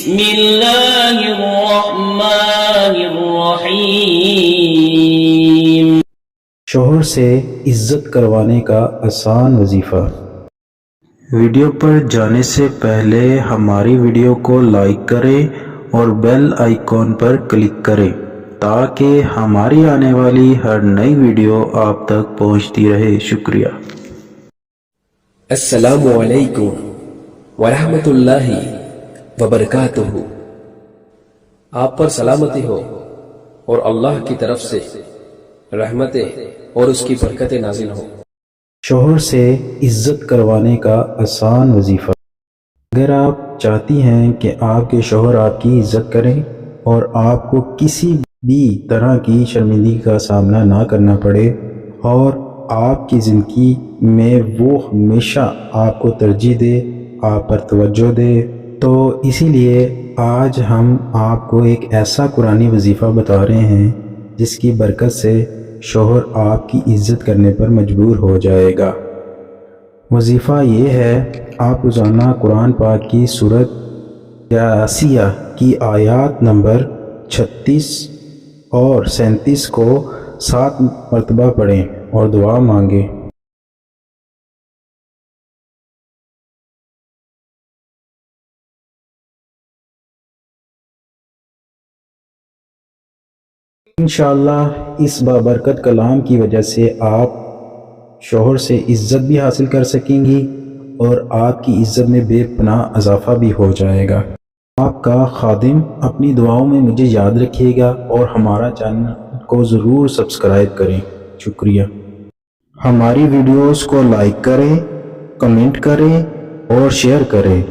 بسم اللہ الرحمن الرحیم۔ شوہر سے عزت کروانے کا آسان وظیفہ۔ ویڈیو پر جانے سے پہلے ہماری ویڈیو کو لائک کریں اور بیل آئیکن پر کلک کریں تاکہ ہماری آنے والی ہر نئی ویڈیو آپ تک پہنچتی رہے۔ شکریہ۔ السلام علیکم ورحمۃ اللہ وبرکاتہ۔ آپ پر سلامتی ہو اور اللہ کی طرف سے رحمتیں اور اس کی برکتیں نازل ہوں۔ شوہر سے عزت کروانے کا آسان وظیفہ۔ اگر آپ چاہتی ہیں کہ آپ کے شوہر آپ کی عزت کریں اور آپ کو کسی بھی طرح کی شرمندگی کا سامنا نہ کرنا پڑے اور آپ کی زندگی میں وہ ہمیشہ آپ کو ترجیح دے، آپ پر توجہ دے، تو اسی لیے آج ہم آپ کو ایک ایسا قرآنی وظیفہ بتا رہے ہیں جس کی برکت سے شوہر آپ کی عزت کرنے پر مجبور ہو جائے گا۔ وظیفہ یہ ہے، آپ روزانہ قرآن پاک کی سورۃ یاسیہ کی آیات نمبر 36 اور 37 کو 7 مرتبہ پڑھیں اور دعا مانگیں۔ انشاءاللہ اس بابرکت کلام کی وجہ سے آپ شوہر سے عزت بھی حاصل کر سکیں گی اور آپ کی عزت میں بے پناہ اضافہ بھی ہو جائے گا۔ آپ کا خادم اپنی دعاؤں میں مجھے یاد رکھیے گا اور ہمارا چینل کو ضرور سبسکرائب کریں۔ شکریہ۔ ہماری ویڈیوز کو لائک کریں، کمنٹ کریں اور شیئر کریں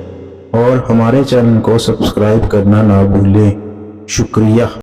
اور ہمارے چینل کو سبسکرائب کرنا نہ بھولیں۔ شکریہ۔